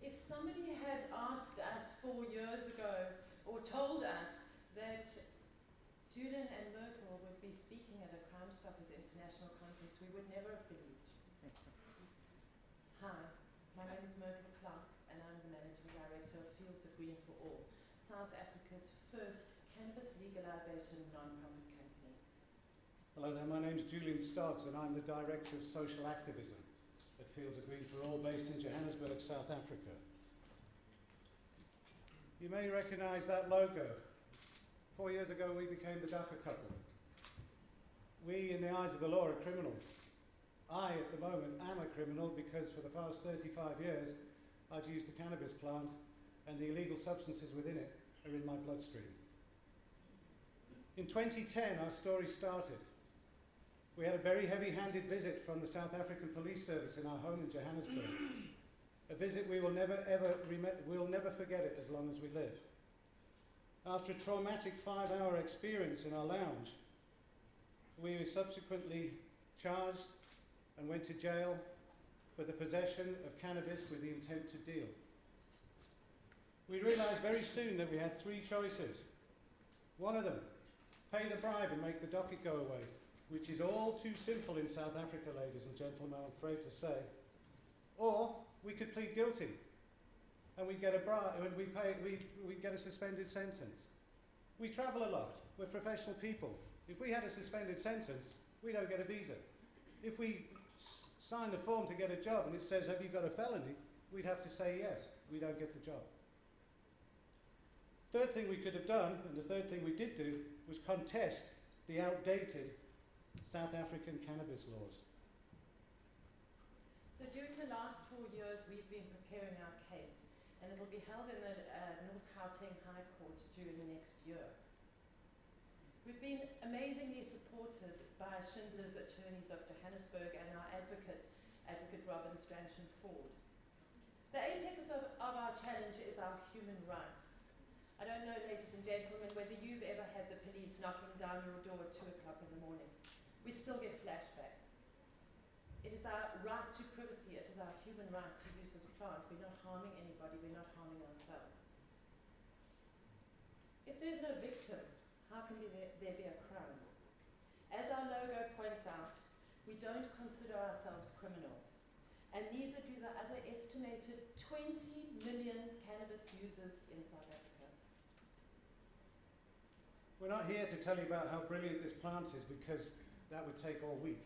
If somebody had asked us 4 years ago, or told us that Julian and Myrtle would be speaking at a Crime Stoppers International Conference, we would never have believed. Hi, my name is Myrtle Clark, and I'm the Managing Director of Fields of Green for All, South Africa's first cannabis legalization non-profit company. Hello there, my name is Julian Stoggs, and I'm the Director of Social Activism at Fields of Green for All, based in Johannesburg, South Africa. You may recognise that logo. 4 years ago, we became the DACA couple. We, in the eyes of the law, are criminals. I, at the moment, am a criminal because for the past 35 years, I've used the cannabis plant and the illegal substances within it are in my bloodstream. In 2010, our story started. We had a very heavy-handed visit from the South African Police Service in our home in Johannesburg. A visit we will we'll never forget it as long as we live. After a traumatic 5-hour experience in our lounge, we were subsequently charged and went to jail for the possession of cannabis with the intent to deal. We realised very soon that we had 3 choices. One of them, pay the bribe and make the docket go away, which is all too simple in South Africa, ladies and gentlemen, I'm afraid to say. Or we could plead guilty and we'd get a bribe, and we'd get a suspended sentence. We travel a lot, we're professional people. If we had a suspended sentence, we don't get a visa. If we sign the form to get a job and it says, have you got a felony? We'd have to say yes, we don't get the job. Third thing we could have done, and the third thing we did do, was contest the outdated South African cannabis laws. So during the last 4 years, we've been preparing our case, and it will be held in the North Gauteng High Court during the next year. We've been amazingly supported by Schindler's Attorneys of Johannesburg and our advocate, Advocate Robin Strachan Ford. The apex of our challenge is our human rights. I don't know, ladies and gentlemen, whether you've ever had the police knocking down your door at 2 o'clock in the morning. We still get flashbacks. It is our right to privacy, it is our human right to use this plant. We're not harming anybody, we're not harming ourselves. If there's no victim, how can there be a crime? As our logo points out, we don't consider ourselves criminals, and neither do the other estimated 20 million cannabis users in South Africa. We're not here to tell you about how brilliant this plant is, because that would take all week.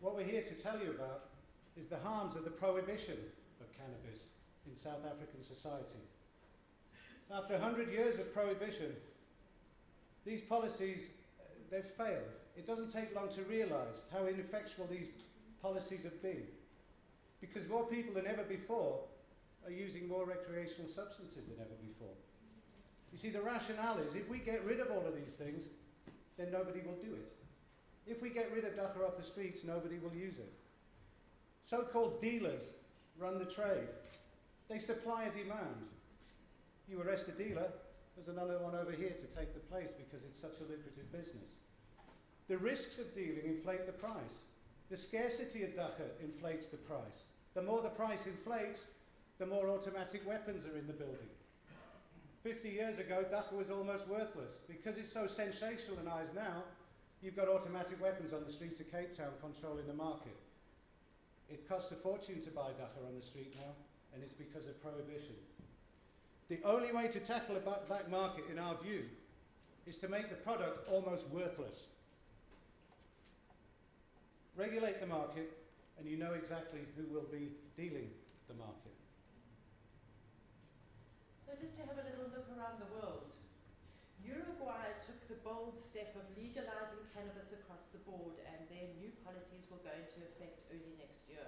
What we're here to tell you about is the harms of the prohibition of cannabis in South African society. After 100 years of prohibition, these policies, they've failed. It doesn't take long to realise how ineffectual these policies have been, because more people than ever before are using more recreational substances than ever before. You see, the rationale is, if we get rid of all of these things, then nobody will do it. If we get rid of DACA off the streets, nobody will use it. So-called dealers run the trade. They supply a demand. You arrest a dealer, there's another one over here to take the place because it's such a lucrative business. The risks of dealing inflate the price. The scarcity of DACA inflates the price. The more the price inflates, the more automatic weapons are in the building. 50 years ago, DACA was almost worthless. Because it's so sensationalised now, you've got automatic weapons on the streets of Cape Town controlling the market. It costs a fortune to buy DACA on the street now, and it's because of prohibition. The only way to tackle a black market, in our view, is to make the product almost worthless. Regulate the market, and you know exactly who will be dealing the market. So just to have a little look around the world, Uruguay took the bold step of legalizing cannabis across the board, and their new policies will go into effect early next year.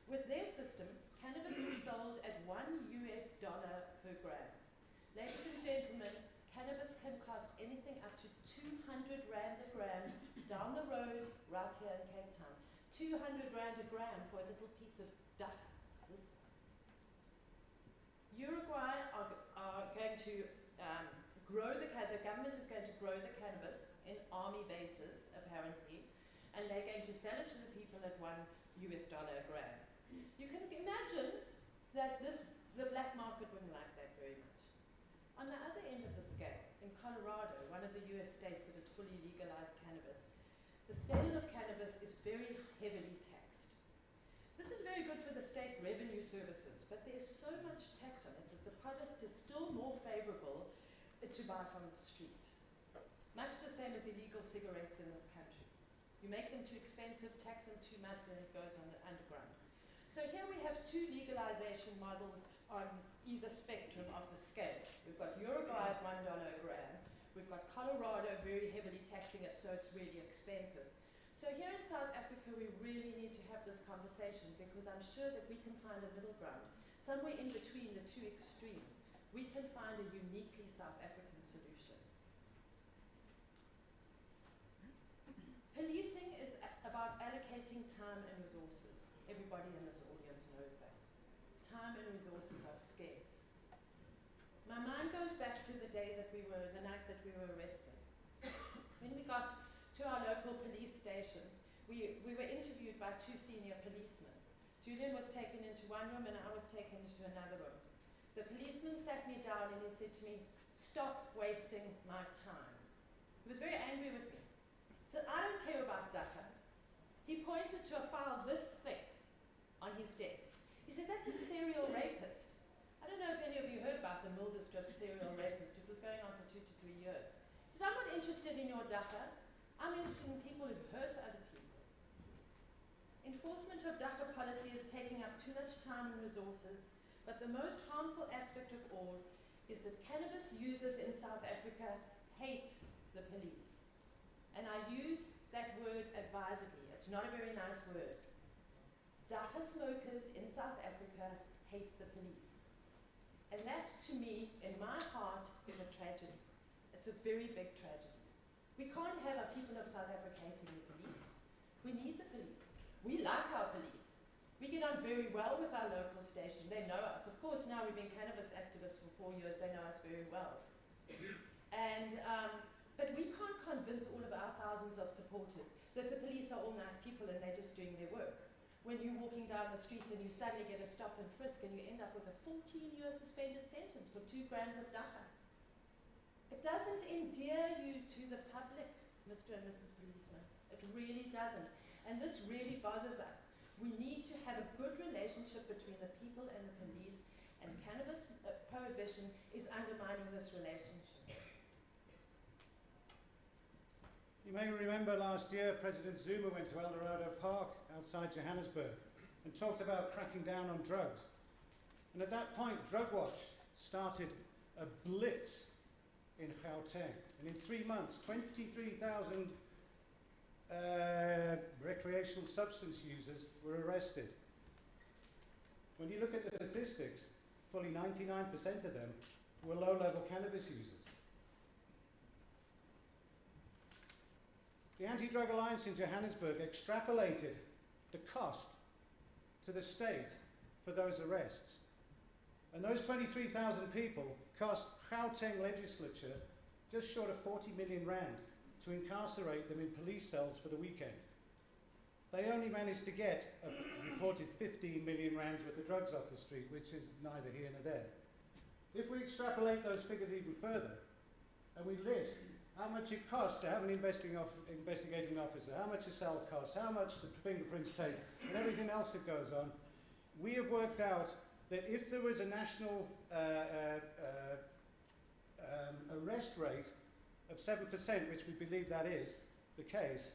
With their system, cannabis is sold at $1 per gram. Ladies and gentlemen, cannabis can cost anything up to 200 Rand a gram down the road right here in Cape Town. 200 Rand a gram for a little piece of DACA. Uruguay are going to the government is going to grow the cannabis in army bases, apparently, and they're going to sell it to the people at $1 a gram. You can imagine that the black market wouldn't like that very much. On the other end of the scale, in Colorado, one of the US states that has fully legalized cannabis, the sale of cannabis is very heavily taxed. This is very good for the state revenue services, but there's so much tax on it that the product is still more favorable to buy from the street. Much the same as illegal cigarettes in this country. You make them too expensive, tax them too much, and it goes on the underground. So here we have two legalization models on either spectrum of the scale. We've got Uruguay at $1 a gram. We've got Colorado very heavily taxing it, so it's really expensive. So here in South Africa, we really need to have this conversation because I'm sure that we can find a middle ground. Somewhere in between the two extremes, we can find a uniquely South African solution. Policing is about allocating time and resources. Everybody in this audience knows that. Time and resources are scarce. My mind goes back to the night that we were arrested. When we got to our local police station, we were interviewed by two senior policemen. Julian was taken into one room and I was taken into another room. The policeman sat me down and he said to me, "Stop wasting my time." He was very angry with me. He said, "I don't care about Dacha." He pointed to a file this thick on his desk. He said, "That's a serial rapist." I don't know if any of you heard about the Mildersdrift serial rapist. It was going on for 2 to 3 years. He said, "I'm not interested in your Dacha. I'm interested in people who hurt other people." Enforcement of Dacha policy is taking up too much time and resources, but the most harmful aspect of all is that cannabis users in South Africa hate the police. And I use that word advisedly. It's not a very nice word. Dacha smokers in South Africa hate the police. And that, to me, in my heart, is a tragedy. It's a very big tragedy. We can't have our people of South Africa hating the police. We need the police. We like our police. We get on very well with our local station. They know us. Of course, now we've been cannabis activists for 4 years. They know us very well. But we can't convince all of our thousands of supporters that the police are all nice people and they're just doing their work. When you're walking down the street and you suddenly get a stop and frisk and you end up with a 14-year suspended sentence for 2 grams of Dacha. It doesn't endear you to the public, Mr. and Mrs. Policeman. It really doesn't. And this really bothers us. We need to have a good relationship between the people and the police, and cannabis prohibition is undermining this relationship. You may remember last year President Zuma went to Eldorado Park outside Johannesburg and talked about cracking down on drugs. And at that point, Drug Watch started a blitz in Gauteng. And in 3 months, 23,000 recreational substance users were arrested. When you look at the statistics, fully 99% of them were low-level cannabis users. The Anti-Drug Alliance in Johannesburg extrapolated the cost to the state for those arrests. And those 23,000 people cost Gauteng legislature just short of 40 million rand to incarcerate them in police cells for the weekend. They only managed to get a reported 15 million rands worth of drugs off the street, which is neither here nor there. If we extrapolate those figures even further, and we list how much it costs to have an investigating officer, how much a cell costs, how much the fingerprints take, and everything else that goes on, we have worked out that if there was a national arrest rate of 7%, which we believe that is the case,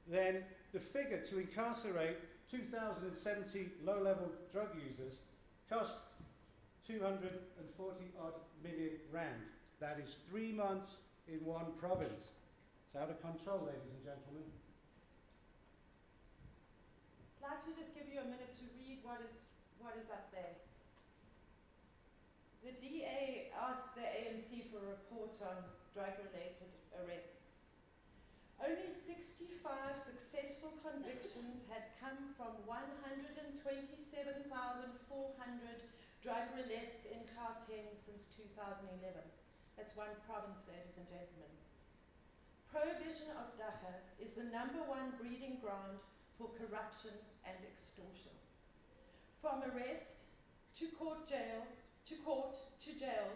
then the figure to incarcerate 2,070 low-level drug users cost 240 odd million rand. That is 3 months in one province. It's out of control, ladies and gentlemen. I'd like to just give you a minute to read what is up there. The DA asked the ANC for a report on drug-related arrests. Only 65 successful convictions had come from 127,400 drug arrests in Gauteng since 2011. That's one province, ladies and gentlemen. Prohibition of Dacha is the #1 breeding ground for corruption and extortion. From arrest to court, jail, to court, to jail,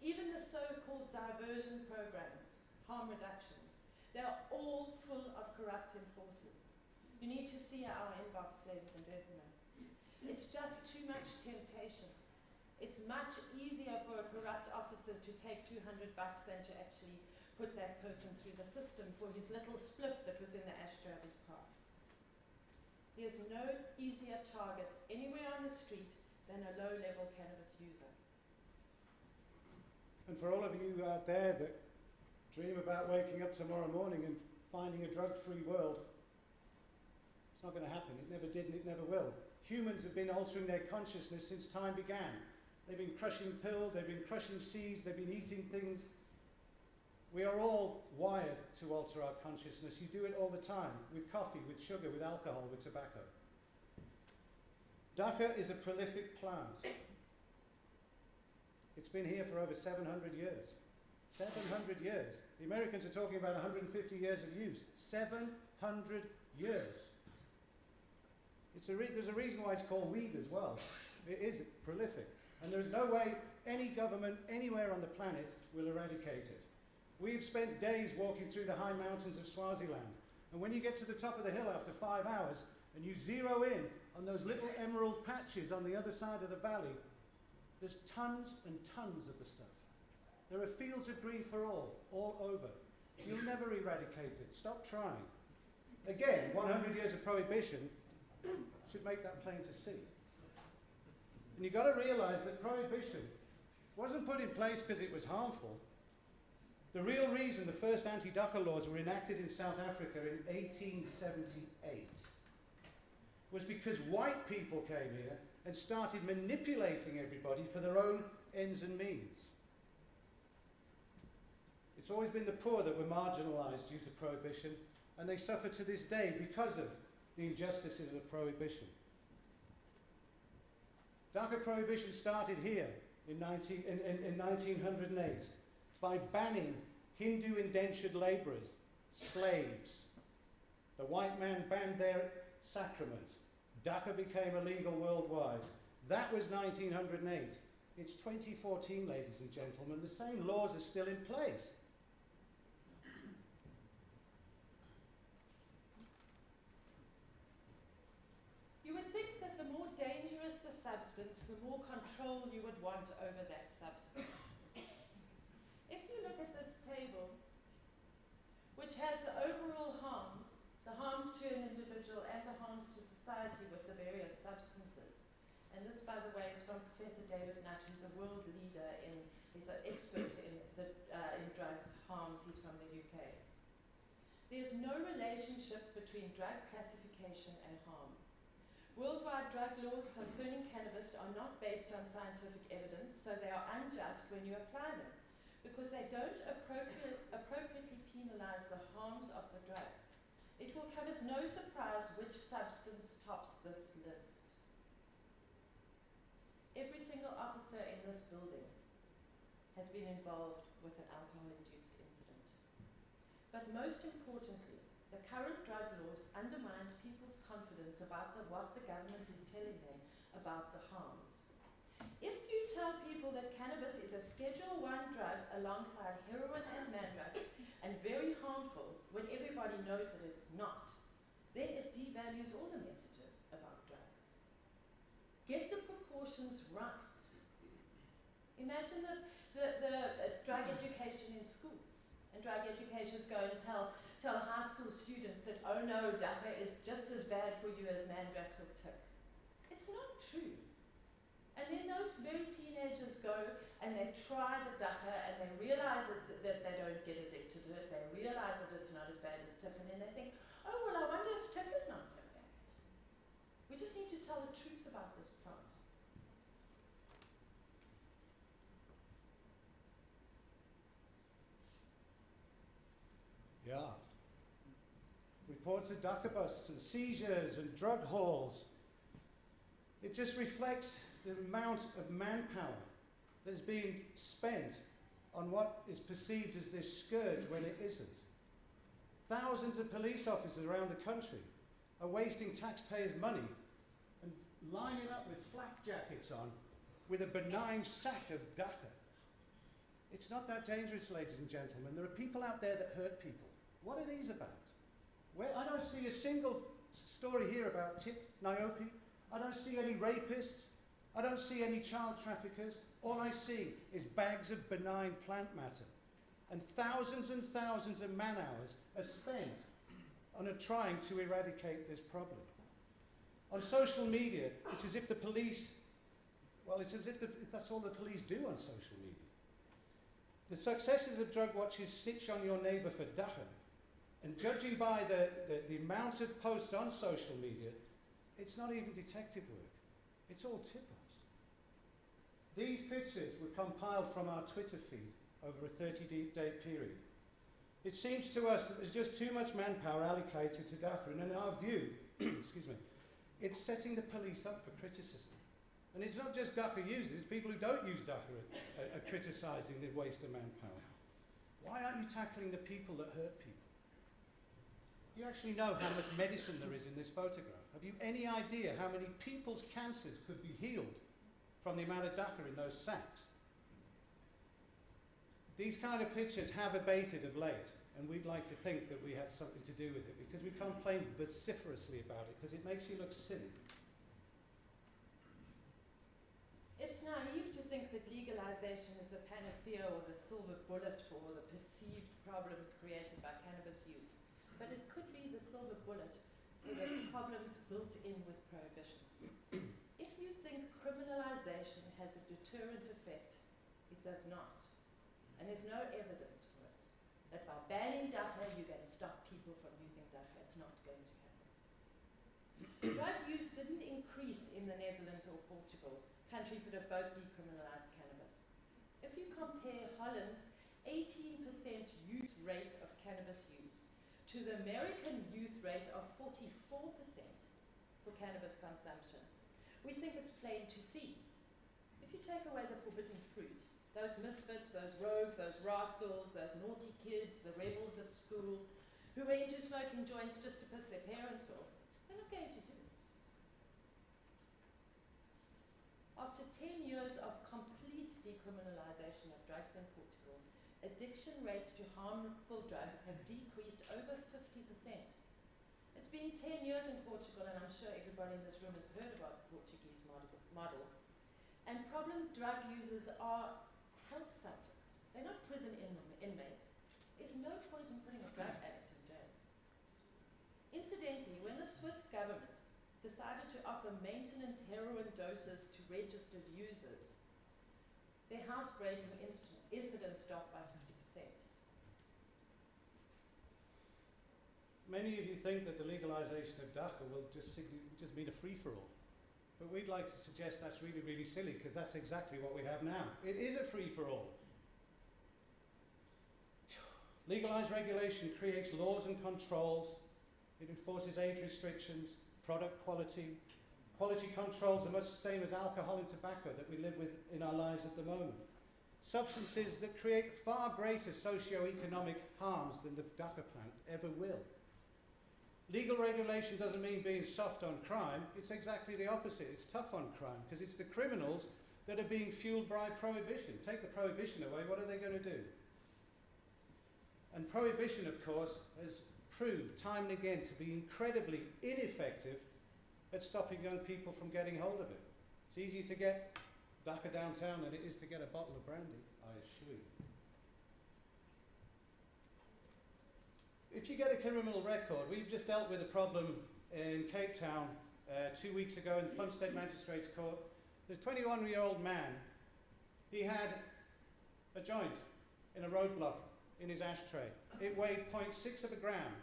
even the so-called diversion programs, harm reductions, they are all full of corrupt enforcers. You need to see our inbox, ladies and gentlemen. It's just too much temptation. It's much easier for a corrupt officer to take $200 than to actually put that person through the system for his little spliff that was in the ashtray of his car. There's no easier target anywhere on the street than a low-level cannabis user. And for all of you out there that dream about waking up tomorrow morning and finding a drug-free world, it's not going to happen. It never did and it never will. Humans have been altering their consciousness since time began. They've been crushing pills, they've been crushing seeds, they've been eating things. We are all wired to alter our consciousness. You do it all the time, with coffee, with sugar, with alcohol, with tobacco. Dhaka is a prolific plant. It's been here for over 700 years. 700 years. The Americans are talking about 150 years of use. 700 years. There's a reason why it's called weed as well. It is prolific. And there's no way any government anywhere on the planet will eradicate it. We've spent days walking through the high mountains of Swaziland. And when you get to the top of the hill after 5 hours and you zero in on those little emerald patches on the other side of the valley, there's tons and tons of the stuff. There are fields of green for all over. You'll never eradicate it. Stop trying. Again, 100 years of prohibition should make that plain to see. And you've got to realize that prohibition wasn't put in place because it was harmful. The real reason the first anti-Dhaka laws were enacted in South Africa in 1878 was because white people came here and started manipulating everybody for their own ends and means. It's always been the poor that were marginalized due to prohibition, and they suffer to this day because of the injustices of prohibition. Dhaka prohibition started here in 1908 by banning Hindu indentured labourers, slaves. The white man banned their sacraments. Dhaka became illegal worldwide. That was 1908. It's 2014, ladies and gentlemen. The same laws are still in place. You would think that the more dangerous the substance, the more control you would want over that substance. If you look at this table, which has the overall harms, the harms to an individual and the harms to society with the various substances. And this, by the way, is from Professor David Nutt, who's a world leader he's an expert in drugs harms. He's from the UK. There's no relationship between drug classification and harm. Worldwide drug laws concerning cannabis are not based on scientific evidence, so they are unjust when you apply them, because they don't appropriately penalize the harms of the drug. It will come as no surprise which substance tops this list. Every single officer in this building has been involved with an alcohol-induced incident. But most importantly, the current drug laws undermines people's confidence about what the government is telling them about the harms. If you tell people that cannabis is a Schedule I drug alongside heroin and man-drugs and very harmful when everybody knows that it's not, then it devalues all the messages about drugs. Get the proportions right. Imagine the drug education in schools, and drug educators go and tell high school students that, oh no, Dhaka is just as bad for you as man-drugs or tick. It's not true. And then those very teenagers go and they try the Dhaka and they realize that they don't get addicted to it, they realize that it's not as bad as tick, and then they think, oh well, I wonder if tick is not so bad. We just need to tell the truth about this plant. Yeah. Reports of Dhaka busts and seizures and drug hauls. It just reflects the amount of manpower that is being spent on what is perceived as this scourge when it isn't. Thousands of police officers around the country are wasting taxpayers' money and lining up with flak jackets on with a benign sack of dacha. It's not that dangerous, ladies and gentlemen. There are people out there that hurt people. What are these about? I don't see a single story here about Niobe. I don't see any rapists. I don't see any child traffickers. All I see is bags of benign plant matter. And thousands of man-hours are spent on trying to eradicate this problem. On social media, it's as if the police, well, it's as if that's all the police do on social media. The successes of Drug Watch is snitch on your neighbour for dacha. And judging by the amount of posts on social media, it's not even detective work. It's all tip-offs. These pictures were compiled from our Twitter feed over a 30-day period. It seems to us that there's just too much manpower allocated to dacha, and in our view, excuse me, it's setting the police up for criticism. And it's not just dacha users, it's people who don't use dacha are criticising the waste of manpower. Why aren't you tackling the people that hurt people? Do you actually know how much medicine there is in this photograph? Have you any idea how many people's cancers could be healed from the amount of dacha in those sacks? These kind of pictures have abated of late, and we'd like to think that we had something to do with it, because we complain vociferously about it, because it makes you look silly. It's naive to think that legalization is the panacea or the silver bullet for the perceived problems created by cannabis use. But it could be the silver bullet for the problems built in with prohibition. If you think criminalization has a deterrent effect, it does not. And there's no evidence for it. That by banning dacha, you're going to stop people from using dacha. It's not going to happen. Drug use didn't increase in the Netherlands or Portugal, countries that have both decriminalized cannabis. If you compare Holland's 18% youth rate of cannabis use to the American youth rate of 44% for cannabis consumption, we think it's plain to see. If you take away the forbidden fruit, those misfits, those rogues, those rascals, those naughty kids, the rebels at school, who are into smoking joints just to piss their parents off, they're not going to do it. After 10 years of complete decriminalization of drugs in Portugal, addiction rates to harmful drugs have decreased over 50%. It's been 10 years in Portugal, and I'm sure everybody in this room has heard about the Portuguese model. And problem drug users are health subjects. They're not prison inmates. There's no point in putting a drug addict in jail. Incidentally, when the Swiss government decided to offer maintenance heroin doses to registered users, their housebreaking incidents dropped by 50%. Many of you think that the legalization of dacha will just mean a free-for-all. But we'd like to suggest that's really, really silly, because that's exactly what we have now. It is a free-for-all. Legalized regulation creates laws and controls. It enforces age restrictions, product quality. Quality controls are much the same as alcohol and tobacco that we live with in our lives at the moment. Substances that create far greater socio-economic harms than the dacha plant ever will. Legal regulation doesn't mean being soft on crime. It's exactly the opposite. It's tough on crime, because it's the criminals that are being fueled by prohibition. Take the prohibition away, what are they going to do? And prohibition, of course, has proved time and again to be incredibly ineffective at stopping young people from getting hold of it. It's easier to get dacha downtown than it is to get a bottle of brandy, I assure you. If you get a criminal record, we've just dealt with a problem in Cape Town 2 weeks ago in the Plum State Magistrates Court. There's a 21-year-old man. He had a joint in a roadblock in his ashtray. It weighed 0.6 of a gram.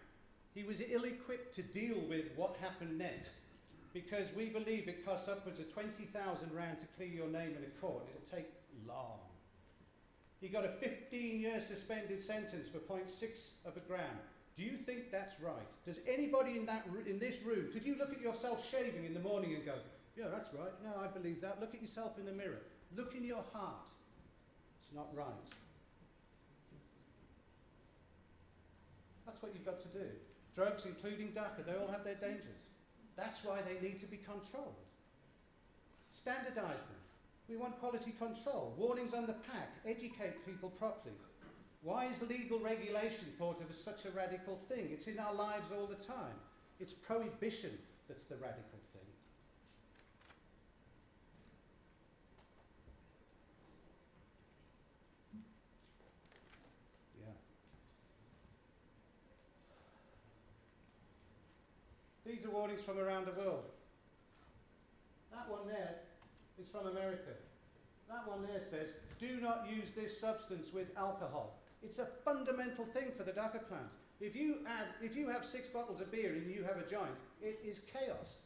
He was ill-equipped to deal with what happened next, because we believe it costs upwards of 20,000 rand to clear your name in a court. It'll take long. He got a 15-year suspended sentence for 0.6 of a gram. Do you think that's right? Does anybody in this room, could you look at yourself shaving in the morning and go, yeah, that's right, no, I believe that. Look at yourself in the mirror. Look in your heart. It's not right. That's what you've got to do. Drugs, including dacha, they all have their dangers. That's why they need to be controlled. Standardize them. We want quality control, warnings on the pack, educate people properly. Why is legal regulation thought of as such a radical thing? It's in our lives all the time. It's prohibition that's the radical thing. Yeah. These are warnings from around the world. That one there is from America. That one there says, do not use this substance with alcohol. It's a fundamental thing for the DACA plant. If you have 6 bottles of beer and you have a joint, it is chaos.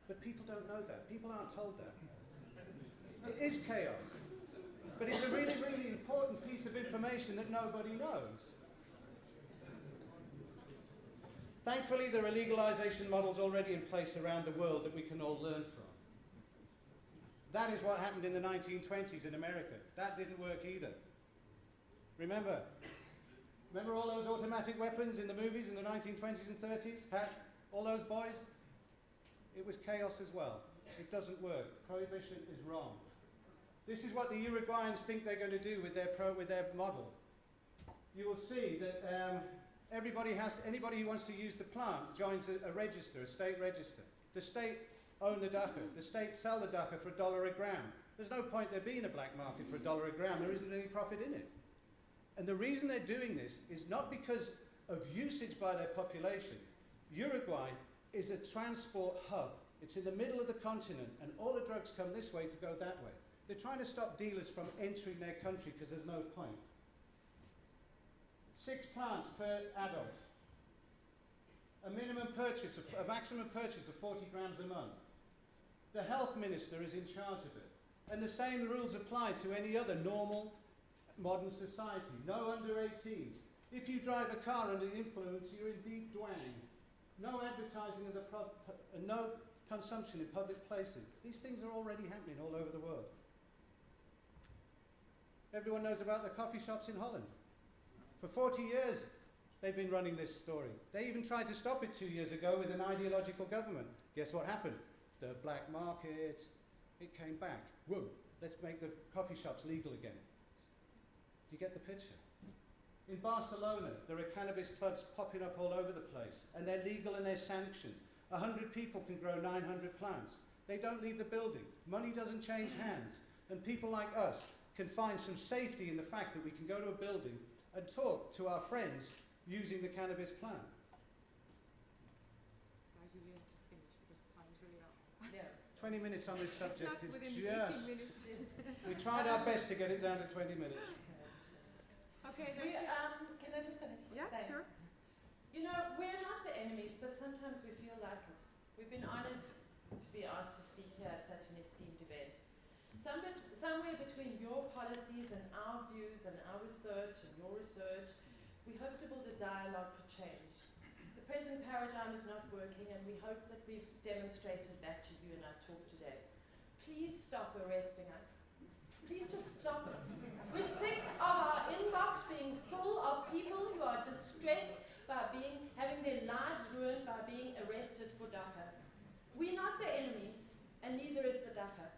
But people don't know that. People aren't told that. It is chaos. But it's a really, really important piece of information that nobody knows. Thankfully, there are legalization models already in place around the world that we can all learn from. That is what happened in the 1920s in America. That didn't work either. Remember all those automatic weapons in the movies in the 1920s and 30s? All those boys? It was chaos as well. It doesn't work. Prohibition is wrong. This is what the Uruguayans think they're going to do with their model. You will see that anybody who wants to use the plant joins a register, a state register. The state own the DACA. The state sell the DACA for $1 a gram. There's no point there being a black market for $1 a gram. There isn't any profit in it. And the reason they're doing this is not because of usage by their population. Uruguay is a transport hub. It's in the middle of the continent, and all the drugs come this way to go that way. They're trying to stop dealers from entering their country because there's no point. 6 plants per adult. A maximum purchase of 40 grams a month. The health minister is in charge of it. And the same rules apply to any other normal modern society. No under 18s. If you drive a car under the influence, you're in deep dwang. No advertising of and no consumption in public places. These things are already happening all over the world. Everyone knows about the coffee shops in Holland. For 40 years, they've been running this story. They even tried to stop it 2 years ago with an ideological government. Guess what happened? The black market, it came back. Whoa, let's make the coffee shops legal again. Do you get the picture? In Barcelona, there are cannabis clubs popping up all over the place, and they're legal and they're sanctioned. 100 people can grow 900 plants. They don't leave the building. Money doesn't change hands. And people like us can find some safety in the fact that we can go to a building and talk to our friends using the cannabis plant. Guys, you have to finish because time's really up. Yeah. 20 minutes on this subject is within just... 18 minutes in. We tried our best to get it down to 20 minutes. Okay, Can I just finish? yeah, Thanks. sure. You know, we're not the enemies, but sometimes we feel like it. We've been honored to be asked to speak here at such an esteemed event. Somewhere between your policies and our views and our research and your research, we hope to build a dialogue for change. The present paradigm is not working, and we hope that we've demonstrated that to you in our talk today. Please stop arresting us. Please just stop it. We're sick of our inbox being full of people who are distressed by having their lives ruined by being arrested for DACA. We're not the enemy, and neither is the DACA.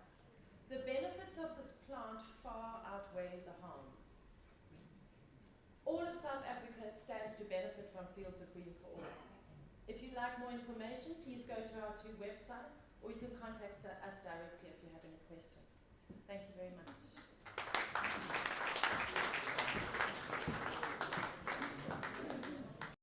The benefits of this plant far outweigh the harms. All of South Africa stands to benefit from Fields of Green for All. If you'd like more information, please go to our 2 websites, or you can contact us directly if you have any questions. Thank you very much.